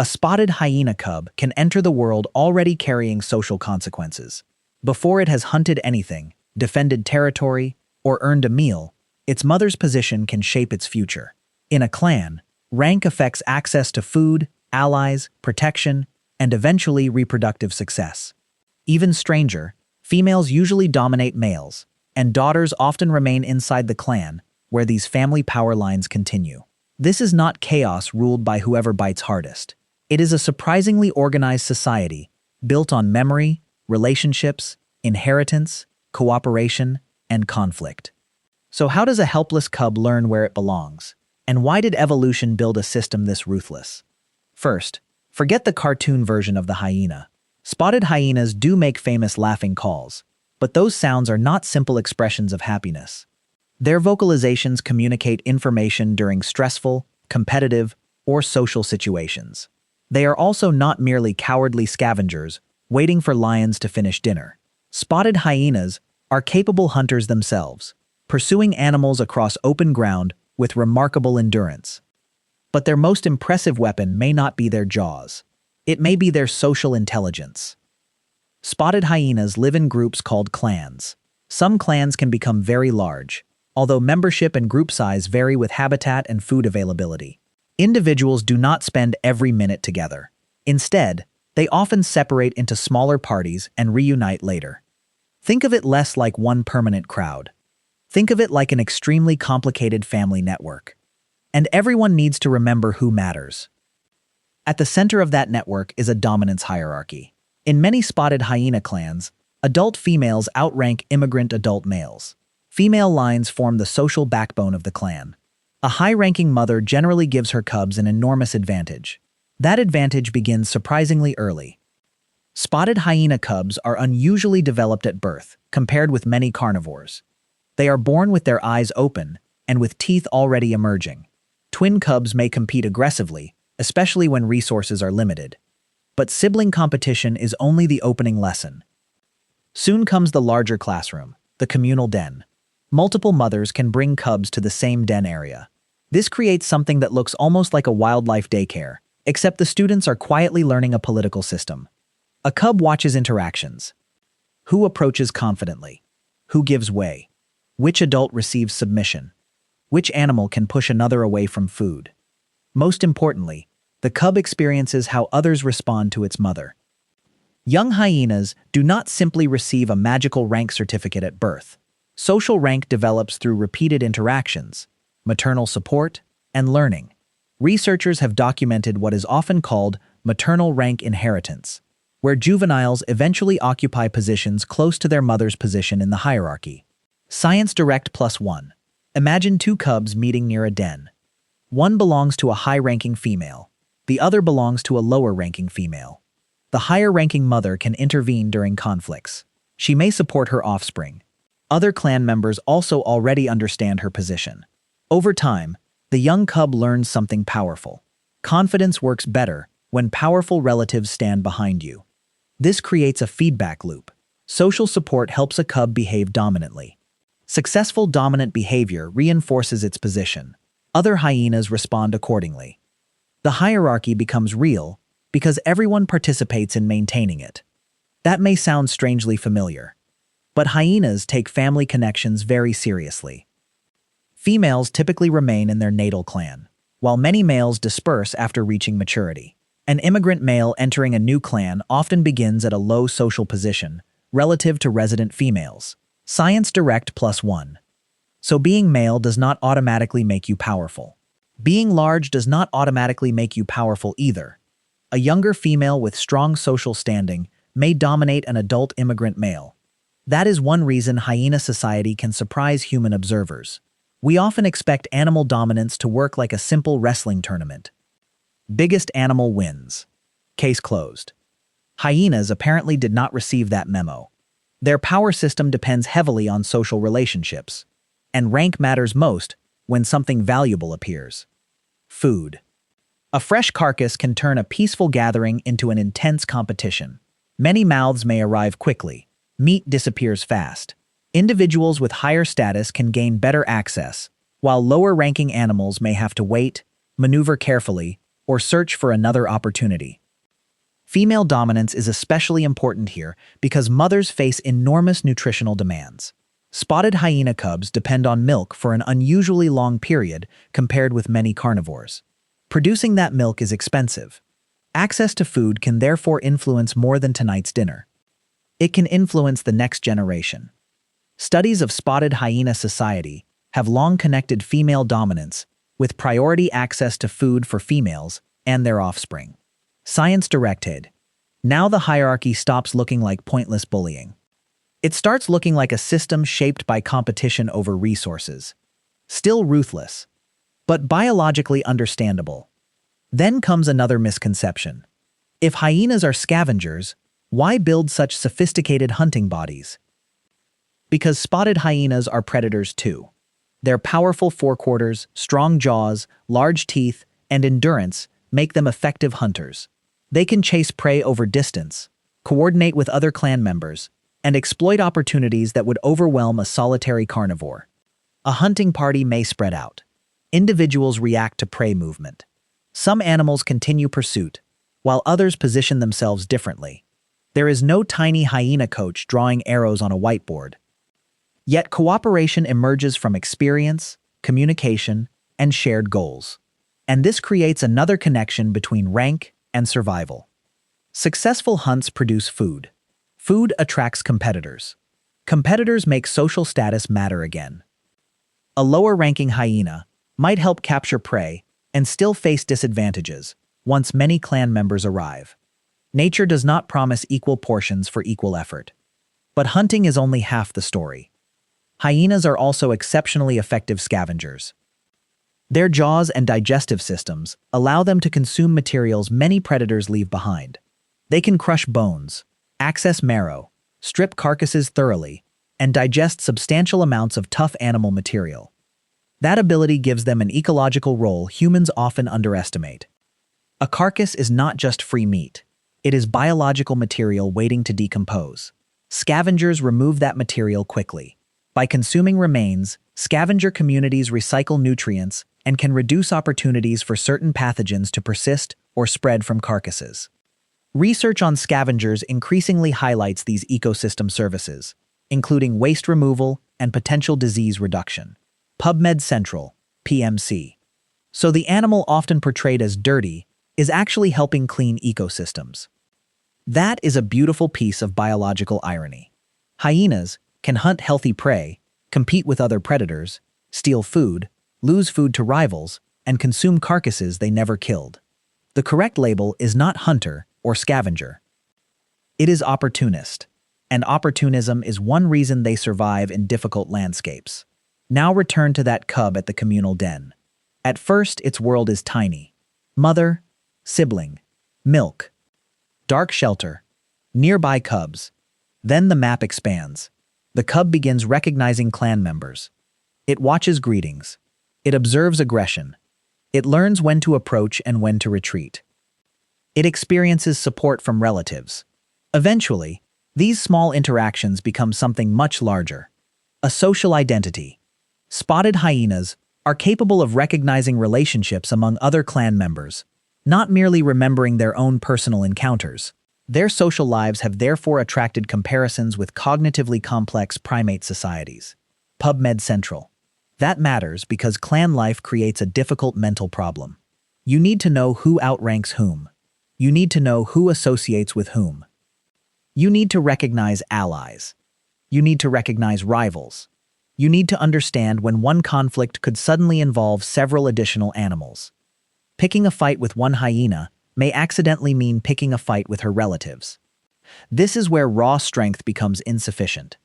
A spotted hyena cub can enter the world already carrying social consequences. Before it has hunted anything, defended territory, or earned a meal, its mother's position can shape its future. In a clan, rank affects access to food, allies, protection, and eventually reproductive success. Even stranger, females usually dominate males, and daughters often remain inside the clan, where these family power lines continue. This is not chaos ruled by whoever bites hardest. It is a surprisingly organized society, built on memory, relationships, inheritance, cooperation, and conflict. So how does a helpless cub learn where it belongs? And why did evolution build a system this ruthless? First, forget the cartoon version of the hyena. Spotted hyenas do make famous laughing calls, but those sounds are not simple expressions of happiness. Their vocalizations communicate information during stressful, competitive, or social situations. They are also not merely cowardly scavengers waiting for lions to finish dinner. Spotted hyenas are capable hunters themselves, pursuing animals across open ground with remarkable endurance. But their most impressive weapon may not be their jaws. It may be their social intelligence. Spotted hyenas live in groups called clans. Some clans can become very large, although membership and group size vary with habitat and food availability. Individuals do not spend every minute together. Instead, they often separate into smaller parties and reunite later. Think of it less like one permanent crowd. Think of it like an extremely complicated family network. And everyone needs to remember who matters. At the center of that network is a dominance hierarchy. In many spotted hyena clans, adult females outrank immigrant adult males. Female lines form the social backbone of the clan. A high-ranking mother generally gives her cubs an enormous advantage. That advantage begins surprisingly early. Spotted hyena cubs are unusually developed at birth, compared with many carnivores. They are born with their eyes open and with teeth already emerging. Twin cubs may compete aggressively, especially when resources are limited. But sibling competition is only the opening lesson. Soon comes the larger classroom, the communal den. Multiple mothers can bring cubs to the same den area. This creates something that looks almost like a wildlife daycare, except the students are quietly learning a political system. A cub watches interactions. Who approaches confidently? Who gives way? Which adult receives submission? Which animal can push another away from food? Most importantly, the cub experiences how others respond to its mother. Young hyenas do not simply receive a magical rank certificate at birth. Social rank develops through repeated interactions, maternal support, and learning. Researchers have documented what is often called maternal rank inheritance, where juveniles eventually occupy positions close to their mother's position in the hierarchy. Science Direct +1. Imagine two cubs meeting near a den. One belongs to a high-ranking female. The other belongs to a lower-ranking female. The higher-ranking mother can intervene during conflicts. She may support her offspring. Other clan members also already understand her position. Over time, the young cub learns something powerful. Confidence works better when powerful relatives stand behind you. This creates a feedback loop. Social support helps a cub behave dominantly. Successful dominant behavior reinforces its position. Other hyenas respond accordingly. The hierarchy becomes real because everyone participates in maintaining it. That may sound strangely familiar, but hyenas take family connections very seriously. Females typically remain in their natal clan, while many males disperse after reaching maturity. An immigrant male entering a new clan often begins at a low social position relative to resident females. Science Direct +1. So being male does not automatically make you powerful. Being large does not automatically make you powerful either. A younger female with strong social standing may dominate an adult immigrant male. That is one reason hyena society can surprise human observers. We often expect animal dominance to work like a simple wrestling tournament. Biggest animal wins. Case closed. Hyenas apparently did not receive that memo. Their power system depends heavily on social relationships, and rank matters most when something valuable appears. Food. A fresh carcass can turn a peaceful gathering into an intense competition. Many mouths may arrive quickly. Meat disappears fast. Individuals with higher status can gain better access, while lower-ranking animals may have to wait, maneuver carefully, or search for another opportunity. Female dominance is especially important here because mothers face enormous nutritional demands. Spotted hyena cubs depend on milk for an unusually long period compared with many carnivores. Producing that milk is expensive. Access to food can therefore influence more than tonight's dinner. It can influence the next generation. Studies of spotted hyena society have long connected female dominance with priority access to food for females and their offspring. Science directed. Now the hierarchy stops looking like pointless bullying. It starts looking like a system shaped by competition over resources. Still ruthless, but biologically understandable. Then comes another misconception. If hyenas are scavengers, why build such sophisticated hunting bodies? Because spotted hyenas are predators too. Their powerful forequarters, strong jaws, large teeth, and endurance make them effective hunters. They can chase prey over distance, coordinate with other clan members, and exploit opportunities that would overwhelm a solitary carnivore. A hunting party may spread out. Individuals react to prey movement. Some animals continue pursuit, while others position themselves differently. There is no tiny hyena coach drawing arrows on a whiteboard. Yet cooperation emerges from experience, communication, and shared goals. And this creates another connection between rank and survival. Successful hunts produce food. Food attracts competitors. Competitors make social status matter again. A lower-ranking hyena might help capture prey and still face disadvantages once many clan members arrive. Nature does not promise equal portions for equal effort. But hunting is only half the story. Hyenas are also exceptionally effective scavengers. Their jaws and digestive systems allow them to consume materials many predators leave behind. They can crush bones, access marrow, strip carcasses thoroughly, and digest substantial amounts of tough animal material. That ability gives them an ecological role humans often underestimate. A carcass is not just free meat. It is biological material waiting to decompose. Scavengers remove that material quickly. By consuming remains, scavenger communities recycle nutrients and can reduce opportunities for certain pathogens to persist or spread from carcasses. Research on scavengers increasingly highlights these ecosystem services, including waste removal and potential disease reduction. PubMed Central, PMC. So the animal often portrayed as dirty is actually helping clean ecosystems. That is a beautiful piece of biological irony. Hyenas can hunt healthy prey, compete with other predators, steal food, lose food to rivals, and consume carcasses they never killed. The correct label is not hunter or scavenger. It is opportunist, and opportunism is one reason they survive in difficult landscapes. Now return to that cub at the communal den. At first, its world is tiny. Mother, sibling, milk, dark shelter, nearby cubs. Then the map expands. The cub begins recognizing clan members. It watches greetings. It observes aggression. It learns when to approach and when to retreat. It experiences support from relatives. Eventually, these small interactions become something much larger. A social identity. Spotted hyenas are capable of recognizing relationships among other clan members, not merely remembering their own personal encounters. Their social lives have therefore attracted comparisons with cognitively complex primate societies. PubMed Central. That matters because clan life creates a difficult mental problem. You need to know who outranks whom. You need to know who associates with whom. You need to recognize allies. You need to recognize rivals. You need to understand when one conflict could suddenly involve several additional animals. Picking a fight with one hyena may accidentally mean picking a fight with her relatives. This is where raw strength becomes insufficient.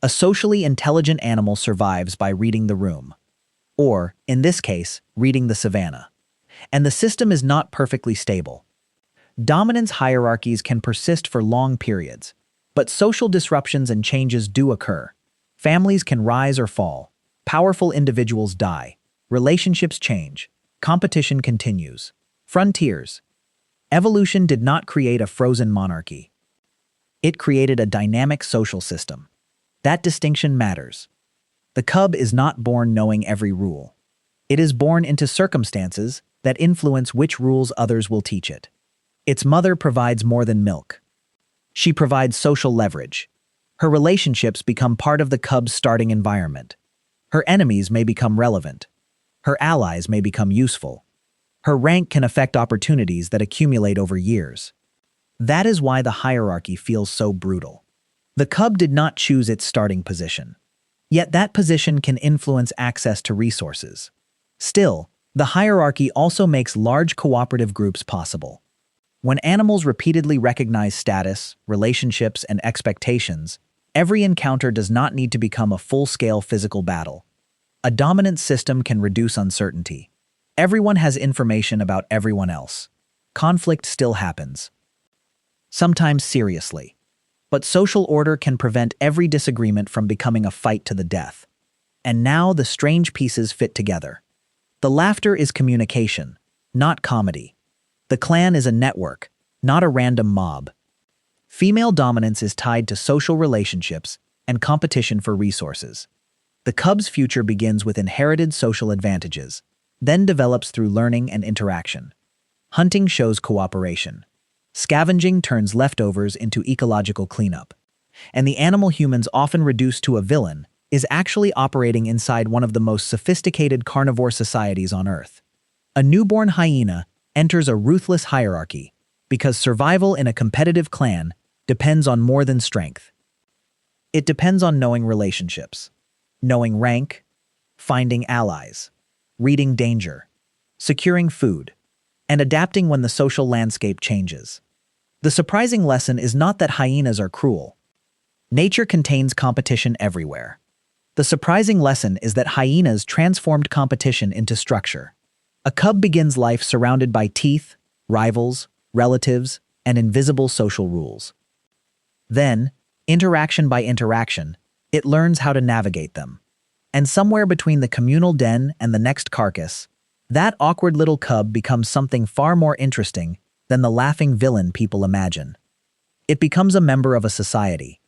A socially intelligent animal survives by reading the room, or, in this case, reading the savanna. And the system is not perfectly stable. Dominance hierarchies can persist for long periods, but social disruptions and changes do occur. Families can rise or fall. Powerful individuals die. Relationships change. Competition continues. Frontiers. Evolution did not create a frozen monarchy. It created a dynamic social system. That distinction matters. The cub is not born knowing every rule. It is born into circumstances that influence which rules others will teach it. Its mother provides more than milk. She provides social leverage. Her relationships become part of the cub's starting environment. Her enemies may become relevant. Her allies may become useful. Her rank can affect opportunities that accumulate over years. That is why the hierarchy feels so brutal. The cub did not choose its starting position. Yet that position can influence access to resources. Still, the hierarchy also makes large cooperative groups possible. When animals repeatedly recognize status, relationships, and expectations, every encounter does not need to become a full-scale physical battle. A dominant system can reduce uncertainty. Everyone has information about everyone else. Conflict still happens. Sometimes seriously. But social order can prevent every disagreement from becoming a fight to the death. And now the strange pieces fit together. The laughter is communication, not comedy. The clan is a network, not a random mob. Female dominance is tied to social relationships and competition for resources. The cub's future begins with inherited social advantages, then develops through learning and interaction. Hunting shows cooperation. Scavenging turns leftovers into ecological cleanup. And the animal humans often reduce to a villain is actually operating inside one of the most sophisticated carnivore societies on Earth. A newborn hyena enters a ruthless hierarchy because survival in a competitive clan depends on more than strength. It depends on knowing relationships, knowing rank, finding allies, reading danger, securing food, and adapting when the social landscape changes. The surprising lesson is not that hyenas are cruel. Nature contains competition everywhere. The surprising lesson is that hyenas transformed competition into structure. A cub begins life surrounded by teeth, rivals, relatives, and invisible social rules. Then, interaction by interaction, it learns how to navigate them. And somewhere between the communal den and the next carcass, that awkward little cub becomes something far more interesting than the laughing villain people imagine. It becomes a member of a society,